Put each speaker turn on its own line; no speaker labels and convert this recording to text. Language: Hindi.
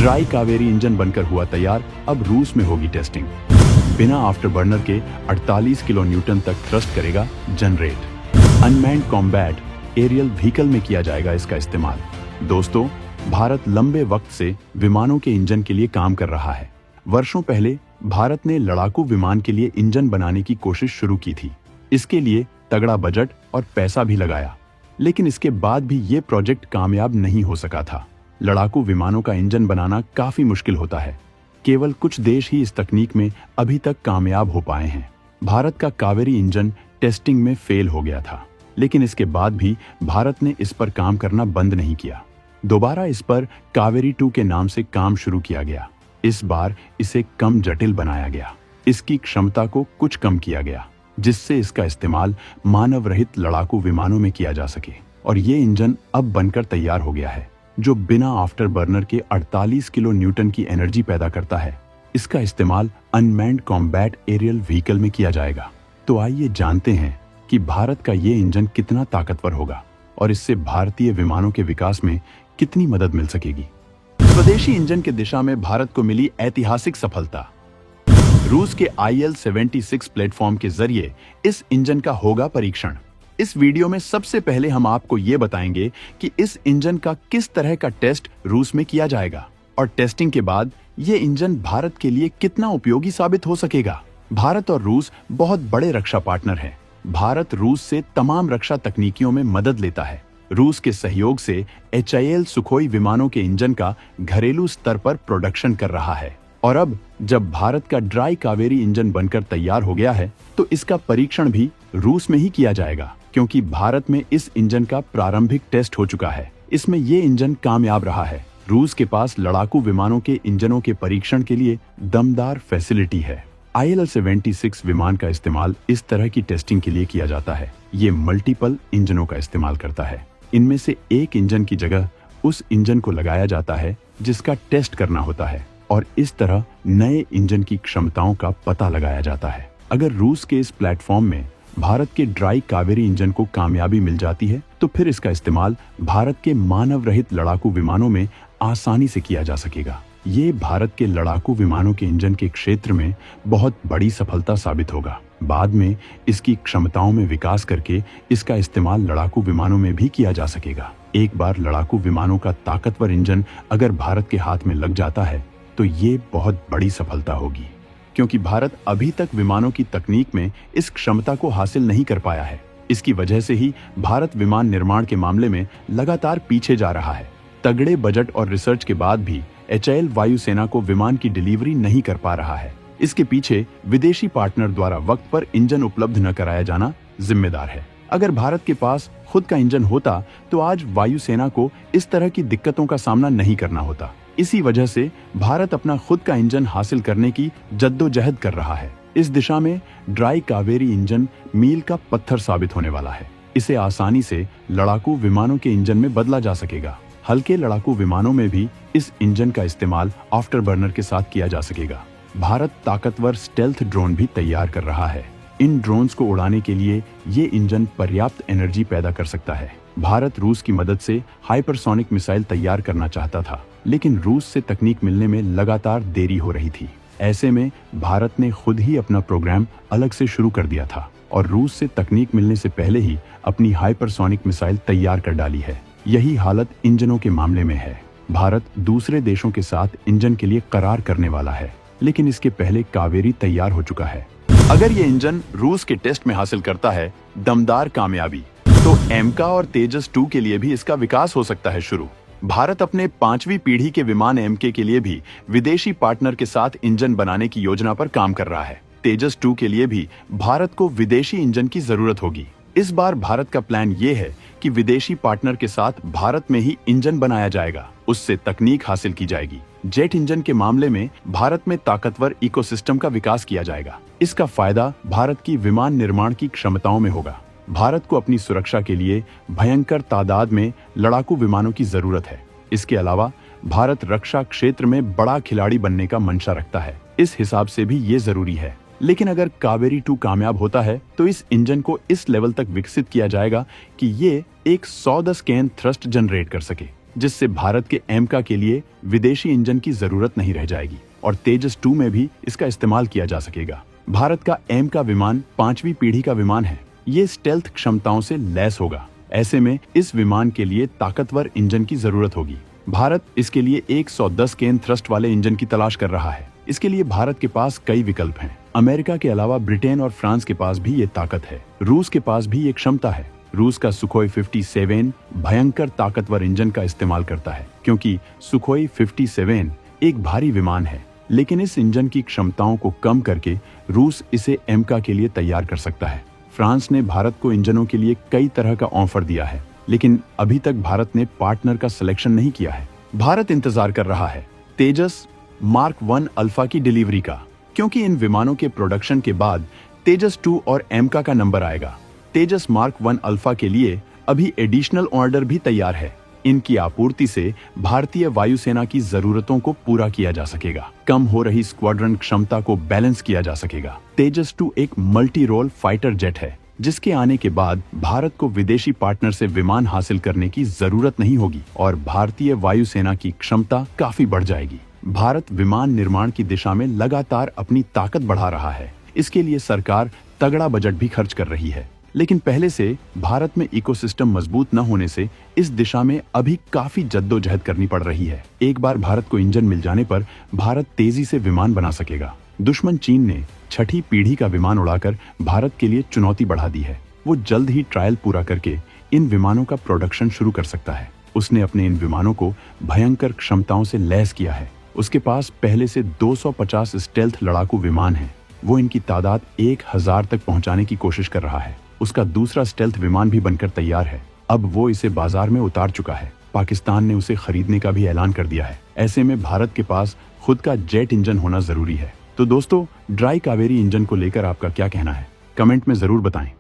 ड्राई कावेरी इंजन बनकर हुआ तैयार, अब रूस में होगी टेस्टिंग। बिना आफ्टर बर्नर के 48 किलो न्यूटन तक थ्रस्ट करेगा generate. Unmanned combat aerial vehicle में किया जाएगा इसका इस्तेमाल। दोस्तों, भारत लंबे वक्त से विमानों के इंजन के लिए काम कर रहा है। वर्षों पहले भारत ने लड़ाकू विमान के लिए इंजन बनाने की कोशिश शुरू की थी। इसके लिए तगड़ा बजट और पैसा भी लगाया, लेकिन इसके बाद भी ये प्रोजेक्ट कामयाब नहीं हो सका था। लड़ाकू विमानों का इंजन बनाना काफी मुश्किल होता है। केवल कुछ देश ही इस तकनीक में अभी तक कामयाब हो पाए हैं। भारत का कावेरी इंजन टेस्टिंग में फेल हो गया था, लेकिन इसके बाद भी भारत ने इस पर काम करना बंद नहीं किया। दोबारा इस पर कावेरी 2 के नाम से काम शुरू किया गया। इस बार इसे कम जटिल बनाया गया, इसकी क्षमता को कुछ कम किया गया, जिससे इसका इस्तेमाल मानव रहित लड़ाकू विमानों में किया जा सके। और ये इंजन अब बनकर तैयार हो गया है, जो बिना आफ्टर बर्नर के 48 किलो न्यूटन की एनर्जी पैदा करता है। इसका इस्तेमाल अनमैन्ड कॉम्बैट एरियल व्हीकल में किया जाएगा। तो आइए जानते हैं कि भारत का ये इंजन कितना ताकतवर होगा और इससे भारतीय विमानों के विकास में कितनी मदद मिल सकेगी। स्वदेशी इंजन की दिशा में भारत को मिली ऐतिहासिक सफलता। रूस के IL-76 प्लेटफॉर्म के जरिए इस इंजन का होगा परीक्षण। इस वीडियो में सबसे पहले हम आपको ये बताएंगे कि इस इंजन का किस तरह का टेस्ट रूस में किया जाएगा और टेस्टिंग के बाद ये इंजन भारत के लिए कितना उपयोगी साबित हो सकेगा। भारत और रूस बहुत बड़े रक्षा पार्टनर हैं। भारत रूस से तमाम रक्षा तकनीकियों में मदद लेता है। रूस के सहयोग से HAL सुखोई विमानों के इंजन का घरेलू स्तर पर प्रोडक्शन कर रहा है। और अब जब भारत का ड्राई कावेरी इंजन बनकर तैयार हो गया है, तो इसका परीक्षण भी रूस में ही किया जाएगा, क्योंकि भारत में इस इंजन का प्रारंभिक टेस्ट हो चुका है। इसमें ये इंजन कामयाब रहा है। रूस के पास लड़ाकू विमानों के इंजनों के परीक्षण के लिए दमदार फैसिलिटी है। IL-76 विमान का इस्तेमाल इस तरह की टेस्टिंग के लिए किया जाता है। ये मल्टीपल इंजनों का इस्तेमाल करता है। इनमें से एक इंजन की जगह उस इंजन को लगाया जाता है जिसका टेस्ट करना होता है, और इस तरह नए इंजन की क्षमताओं का पता लगाया जाता है। अगर रूस के इस प्लेटफॉर्म में भारत के ड्राई कावेरी इंजन को कामयाबी मिल जाती है, तो फिर इसका इस्तेमाल भारत के मानव रहित लड़ाकू विमानों में आसानी से किया जा सकेगा। ये भारत के लड़ाकू विमानों के इंजन के क्षेत्र में बहुत बड़ी सफलता साबित होगा। बाद में इसकी क्षमताओं में विकास करके इसका इस्तेमाल लड़ाकू विमानों में भी किया जा सकेगा। एक बार लड़ाकू विमानों का ताकतवर इंजन अगर भारत के हाथ में लग जाता है, तो ये बहुत बड़ी सफलता होगी, क्योंकि भारत अभी तक विमानों की तकनीक में इस क्षमता को हासिल नहीं कर पाया है। इसकी वजह से ही भारत विमान निर्माण के मामले में लगातार पीछे जा रहा है। तगड़े बजट और रिसर्च के बाद भी HAL वायुसेना को विमान की डिलीवरी नहीं कर पा रहा है। इसके पीछे विदेशी पार्टनर द्वारा वक्त पर इंजन उपलब्ध न कराया जाना जिम्मेदार है। अगर भारत के पास खुद का इंजन होता, तो आज वायुसेना को इस तरह की दिक्कतों का सामना नहीं करना होता। इसी वजह से भारत अपना खुद का इंजन हासिल करने की जद्दोजहद कर रहा है। इस दिशा में ड्राई कावेरी इंजन मील का पत्थर साबित होने वाला है। इसे आसानी से लड़ाकू विमानों के इंजन में बदला जा सकेगा। हल्के लड़ाकू विमानों में भी इस इंजन का इस्तेमाल आफ्टर बर्नर के साथ किया जा सकेगा। भारत ताकतवर स्टेल्थ ड्रोन भी तैयार कर रहा है। इन ड्रोन्स को उड़ाने के लिए ये इंजन पर्याप्त एनर्जी पैदा कर सकता है। भारत रूस की मदद से हाइपरसोनिक मिसाइल तैयार करना चाहता था, लेकिन रूस से तकनीक मिलने में लगातार देरी हो रही थी। ऐसे में भारत ने खुद ही अपना प्रोग्राम अलग से शुरू कर दिया था और रूस से तकनीक मिलने से पहले ही अपनी हाइपरसोनिक मिसाइल तैयार कर डाली है। यही हालत इंजनों के मामले में है। भारत दूसरे देशों के साथ इंजन के लिए करार करने वाला है, लेकिन इसके पहले कावेरी तैयार हो चुका है। अगर ये इंजन रूस के टेस्ट में हासिल करता है दमदार कामयाबी, तो एमका और तेजस 2 के लिए भी इसका विकास हो सकता है शुरू। भारत अपने 5वीं पीढ़ी के विमान MK के लिए भी विदेशी पार्टनर के साथ इंजन बनाने की योजना पर काम कर रहा है। तेजस 2 के लिए भी भारत को विदेशी इंजन की जरूरत होगी। इस बार भारत का प्लान ये है कि विदेशी पार्टनर के साथ भारत में ही इंजन बनाया जाएगा, उससे तकनीक हासिल की जाएगी। जेट इंजन के मामले में भारत में ताकतवर इकोसिस्टम का विकास किया जाएगा। इसका फायदा भारत की विमान निर्माण की क्षमताओं में होगा। भारत को अपनी सुरक्षा के लिए भयंकर तादाद में लड़ाकू विमानों की जरूरत है। इसके अलावा भारत रक्षा क्षेत्र में बड़ा खिलाड़ी बनने का मंशा रखता है। इस हिसाब से भी ये जरूरी है। लेकिन अगर कावेरी 2 कामयाब होता है, तो इस इंजन को इस लेवल तक विकसित किया जाएगा कि ये एक 110 kN थ्रस्ट जनरेट कर सके। जिससे भारत के एमका के लिए विदेशी इंजन की जरूरत नहीं रह जाएगी और तेजस 2 में भी इसका इस्तेमाल किया जा सकेगा। भारत का एमका विमान 5वीं पीढ़ी का विमान है। ये स्टेल्थ क्षमताओं से लैस होगा। ऐसे में इस विमान के लिए ताकतवर इंजन की जरूरत होगी। भारत इसके लिए 110 केन थ्रस्ट वाले इंजन की तलाश कर रहा है। इसके लिए भारत के पास कई विकल्प हैं। अमेरिका के अलावा ब्रिटेन और फ्रांस के पास भी ये ताकत है। रूस के पास भी ये क्षमता है। रूस का सुखोई 57 भयंकर ताकतवर इंजन का इस्तेमाल करता है, क्योंकि सुखोई 57 एक भारी विमान है, लेकिन इस इंजन की क्षमताओं को कम करके रूस इसे एमका के लिए तैयार कर सकता है। फ्रांस ने भारत को इंजनों के लिए कई तरह का ऑफर दिया है, लेकिन अभी तक भारत ने पार्टनर का सिलेक्शन नहीं किया है। भारत इंतजार कर रहा है तेजस मार्क 1 अल्फा की डिलीवरी का, क्योंकि इन विमानों के प्रोडक्शन के बाद तेजस 2 और एमका का नंबर आएगा। तेजस मार्क 1 अल्फा के लिए अभी एडिशनल ऑर्डर भी तैयार है। इनकी आपूर्ति से भारतीय वायुसेना की जरूरतों को पूरा किया जा सकेगा। कम हो रही स्क्वाड्रन क्षमता को बैलेंस किया जा सकेगा। तेजस 2 एक मल्टी रोल फाइटर जेट है, जिसके आने के बाद भारत को विदेशी पार्टनर से विमान हासिल करने की जरूरत नहीं होगी और भारतीय वायुसेना की क्षमता काफी बढ़ जाएगी। भारत विमान निर्माण की दिशा में लगातार अपनी ताकत बढ़ा रहा है। इसके लिए सरकार तगड़ा बजट भी खर्च कर रही है, लेकिन पहले से भारत में इकोसिस्टम मजबूत न होने से इस दिशा में अभी काफी जद्दोजहद करनी पड़ रही है। एक बार भारत को इंजन मिल जाने पर भारत तेजी से विमान बना सकेगा। दुश्मन चीन ने 6ठी पीढ़ी का विमान उड़ाकर भारत के लिए चुनौती बढ़ा दी है। वो जल्द ही ट्रायल पूरा करके इन विमानों का प्रोडक्शन शुरू कर सकता है। उसने अपने इन विमानों को भयंकर क्षमताओं से लैस किया है। उसके पास पहले से 250 स्टेल्थ लड़ाकू विमान हैं। वो इनकी तादाद 1000 तक पहुंचाने की कोशिश कर रहा है। उसका दूसरा स्टेल्थ विमान भी बनकर तैयार है। अब वो इसे बाजार में उतार चुका है। पाकिस्तान ने उसे खरीदने का भी ऐलान कर दिया है। ऐसे में भारत के पास खुद का जेट इंजन होना जरूरी है। तो दोस्तों, ड्राई कावेरी इंजन को लेकर आपका क्या कहना है? कमेंट में जरूर बताएं।